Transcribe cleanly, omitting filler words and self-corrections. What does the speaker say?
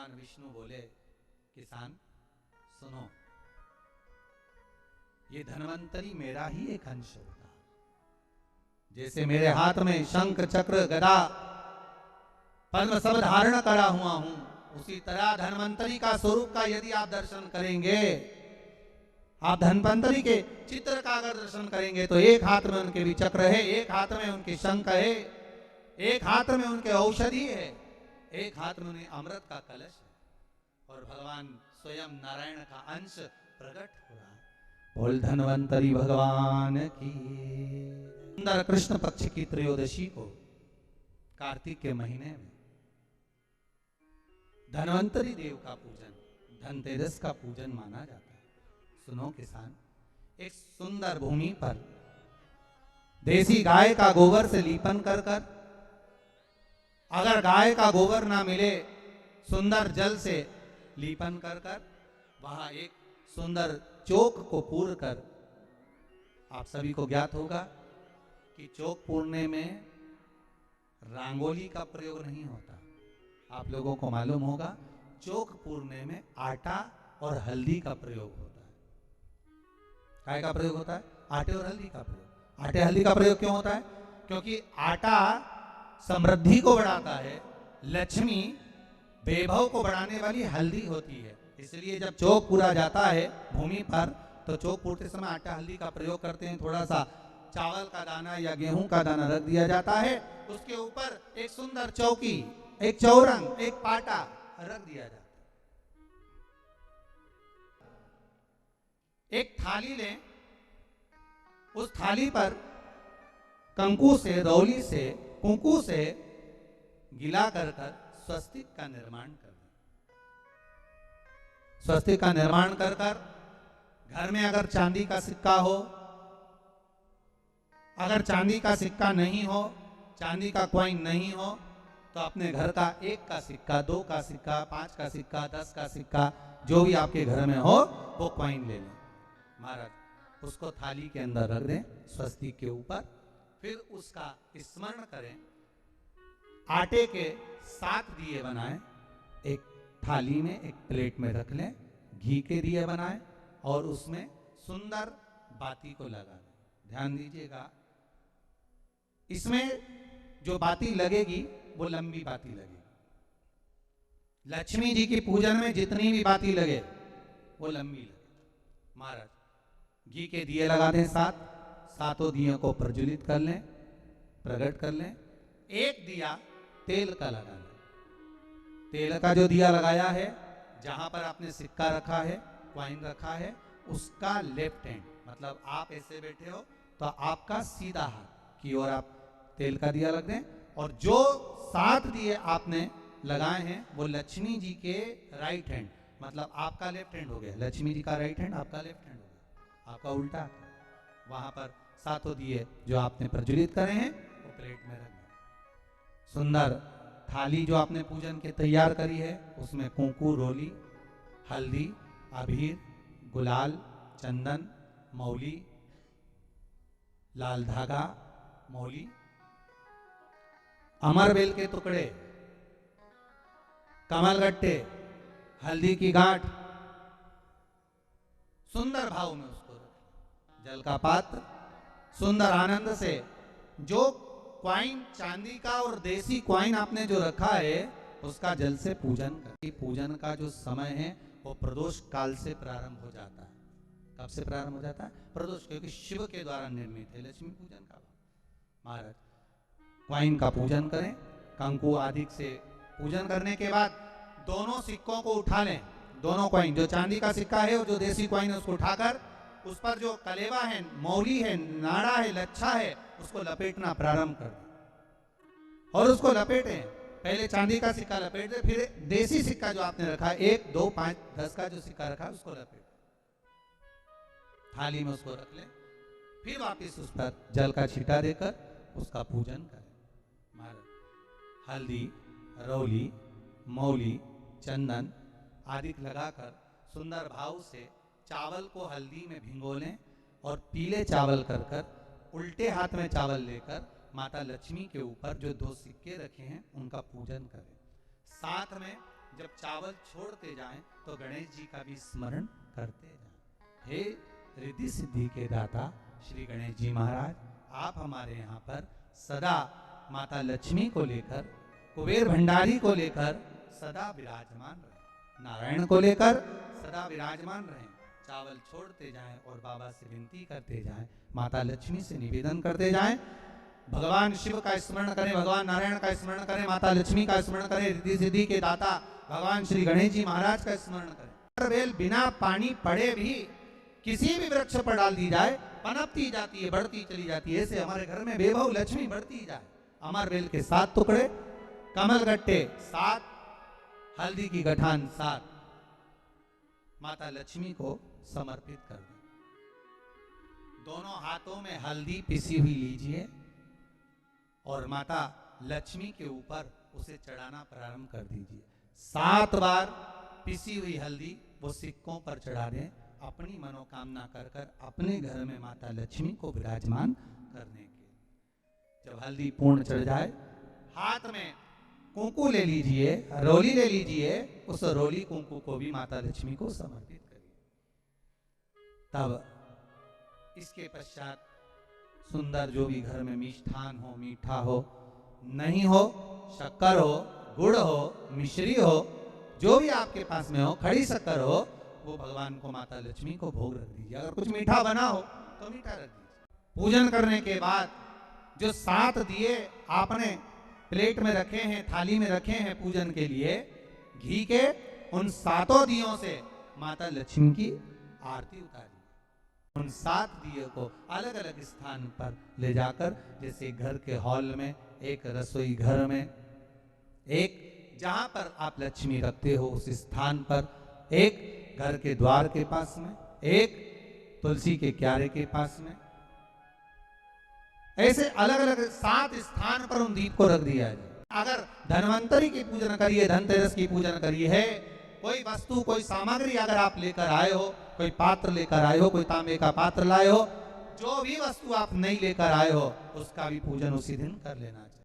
भगवान विष्णु बोले, किसान सुनो, ये धन्वंतरी मेरा ही एक अंश होगा। जैसे मेरे हाथ में शंख चक्र गदा पद्म सब धारण करा हुआ हूं, उसी तरह धन्वंतरी का स्वरूप का यदि आप दर्शन करेंगे, आप धन्वंतरी के चित्र का अगर दर्शन करेंगे तो एक हाथ में उनके भी चक्र है, एक हाथ में उनके शंख है, एक हाथ में उनके औषधि है, एक हाथ में उन्हें अमृत का कलश है, और भगवान स्वयं नारायण का अंश प्रकट हो रहा है। बोल धन्वंतरी भगवान की। सुंदर कृष्ण पक्ष की त्रयोदशी को कार्तिक के महीने में धन्वंतरी देव का पूजन, धनतेरस का पूजन माना जाता है। सुनो किसान, एक सुंदर भूमि पर देसी गाय का गोबर से लीपन कर कर, अगर गाय का गोबर ना मिले सुंदर जल से लीपन कर कर, वहां एक सुंदर चौक को पूर कर, आप सभी को ज्ञात होगा कि चौक पूरने में रंगोली का प्रयोग नहीं होता। आप लोगों को मालूम होगा चौक पूरने में आटा और हल्दी का प्रयोग होता है। काय का प्रयोग होता है? आटे और हल्दी का प्रयोग। आटे हल्दी का प्रयोग क्यों होता है? क्योंकि आटा समृद्धि को बढ़ाता है, लक्ष्मी वैभव को बढ़ाने वाली हल्दी होती है। इसलिए जब चौक पूरा जाता है भूमि पर, तो चौक पूरते समय आटा हल्दी का प्रयोग करते हैं। थोड़ा सा चावल का दाना या गेहूं का दाना रख दिया जाता है, उसके ऊपर एक सुंदर चौकी, एक चौरंग, एक पाटा रख दिया जाता है। एक थाली लें, उस थाली पर कंकु से, रौली से, कुंकू से गिला कर कर स्वस्तिक का निर्माण कर दें। स्वस्तिक का निर्माण कर कर घर में अगर चांदी का सिक्का हो, अगर चांदी का सिक्का नहीं हो, चांदी का कॉइन नहीं हो, तो अपने घर का 1 का सिक्का, 2 का सिक्का, 5 का सिक्का, 10 का सिक्का, जो भी आपके घर में हो वो कॉइन ले लें। महाराज उसको थाली के अंदर रख दें स्वस्तिक के ऊपर, फिर उसका स्मरण करें। आटे के 7 दिए बनाएं, एक थाली में, एक प्लेट में रख लें, घी के दिए बनाएं और उसमें सुंदर बाती को लगा दें। ध्यान दीजिएगा, इसमें जो बाती लगेगी वो लंबी बाती लगेगी। लक्ष्मी जी की पूजन में जितनी भी बाती लगे वो लंबी लगे। महाराज घी के दिए लगा दें 7, सातों दियों को प्रज्वलित कर लें, प्रकट कर लें। एक दिया तेल का लगा लें। तेल का जो दिया लगाया है, जहां पर आपने सिक्का रखा है, कॉइन रखा है, उसका लेफ्ट हैंड, मतलब आप ऐसे बैठे हो तो आपका सीधा हाथ की ओर आप तेल का दिया लग दें। और जो 7 दिए आपने लगाए हैं वो लक्ष्मी जी के राइट हैंड, मतलब आपका लेफ्ट हैंड हो गया, लक्ष्मी जी का राइट हैंड, आपका लेफ्ट हैंड हो गया, आपका उल्टा। वहां पर 7 दिए जो आपने प्रज्वलित करे हैं वो प्लेट में रख दें। सुंदर थाली जो आपने पूजन के तैयार करी है, उसमें कुंकू, रोली, हल्दी, अबीर, गुलाल, चंदन, मौली, लाल धागा, मौली, अमरबेल के टुकड़े, कमलगट्टे, हल्दी की गांठ, सुंदर भाव में उसको रखें। जल का पात्र सुंदर आनंद से, जो क्वाइन चांदी का और देसी क्वाइन आपने जो रखा है उसका जल से पूजन करें। पूजन का जो समय है वो प्रदोष काल से प्रारंभ हो जाता है। कब से प्रारंभ हो जाता है? प्रदोष, क्योंकि शिव के द्वारा निर्मित है लक्ष्मी पूजन का। महाराज क्वाइन का पूजन करें, कंकु आदि से पूजन करने के बाद दोनों सिक्कों को उठा लें। दोनों क्वाइन, जो चांदी का सिक्का है और जो देसी क्वाइन है, उसको उठाकर उस पर जो कलेवा है, मौली है, नाड़ा है, लच्छा है, उसको लपेटना प्रारंभ कर दें और उसको लपेटें। पहले चांदी का सिक्का लपेट दे, फिर देसी सिक्का जो आपने रखा है, 1, 2, 5, 10 का जो सिक्का रखा है उसको लपेट थाली में उसको रख लें। फिर वापिस उस पर जल का छींटा देकर उसका पूजन करें। महाराज हल्दी, रौली, मौली, चंदन आदि लगाकर सुंदर भाव से चावल को हल्दी में भिगो लें और पीले चावल कर कर उल्टे हाथ में चावल लेकर माता लक्ष्मी के ऊपर जो 2 सिक्के रखे हैं उनका पूजन करें। साथ में जब चावल छोड़ते जाएं तो गणेश जी का भी स्मरण करते जाएं। हे रिद्धि सिद्धि के दाता श्री गणेश जी महाराज, आप हमारे यहाँ पर सदा माता लक्ष्मी को लेकर, कुबेर भंडारी को लेकर सदा विराजमान रहे, नारायण को लेकर सदा विराजमान रहे। चावल छोड़ते जाएं और बाबा से विनती करते जाएं, माता लक्ष्मी से निवेदन करते जाएं, भगवान शिव का स्मरण करें, भगवान नारायण का स्मरण करें, माता लक्ष्मी का स्मरण करें, रिद्धि सिद्धि के दाता भगवान श्री गणेश जी महाराज का स्मरण करें। बेल बिना पानी पड़े भी किसी भी वृक्ष पर डाल दी जाए, पनपती जाती है, बढ़ती चली जाती है। ऐसे हमारे घर में बेबहू लक्ष्मी बढ़ती जाए। अमर बेल के 7 टुकड़े, कमल गट्टे 7, हल्दी की गठान 7, माता लक्ष्मी को समर्पित कर दें। दोनों हाथों में हल्दी पिसी हुई लीजिए और माता लक्ष्मी के ऊपर उसे चढ़ाना प्रारंभ कर दीजिए। 7 बार पिसी हुई हल्दी वो सिक्कों पर चढ़ा दें, अपनी मनोकामना कर कर अपने घर में माता लक्ष्मी को विराजमान करने के। जब हल्दी पूर्ण चढ़ जाए, हाथ में कुंकू ले लीजिए, रोली ले लीजिए, उस रोली कुंकू को भी माता लक्ष्मी को समर्पित करिए। तब इसके पश्चात सुंदर जो भी घर में मिष्ठान हो, मीठा हो, नहीं हो, शक्कर हो, गुड़ हो, मिश्री हो, जो भी आपके पास में हो, खड़ी शक्कर हो, वो भगवान को माता लक्ष्मी को भोग रख दीजिए। अगर कुछ मीठा बना हो तो मीठा रख दीजिए। पूजन करने के बाद जो 7 दिए आपने प्लेट में रखे हैं, थाली में रखे हैं पूजन के लिए, घी के उन 7 दियों से माता लक्ष्मी की आरती उतारिए। उन 7 दिए को अलग अलग स्थान पर ले जाकर, जैसे घर के हॉल में, एक रसोई घर में, एक जहां पर आप लक्ष्मी रखते हो उस स्थान पर, एक घर के द्वार के पास में, एक तुलसी के क्यारे के पास में, ऐसे अलग अलग 7 स्थान पर उन दीप को रख दिया जाए। अगर धन्वंतरी की पूजन करिए, धनतेरस की पूजन करिए है, कोई वस्तु, कोई सामग्री अगर आप लेकर आए हो, कोई पात्र लेकर आए हो, कोई तांबे का पात्र लाए हो, जो भी वस्तु आप नहीं लेकर आए हो, उसका भी पूजन उसी दिन कर लेना चाहिए।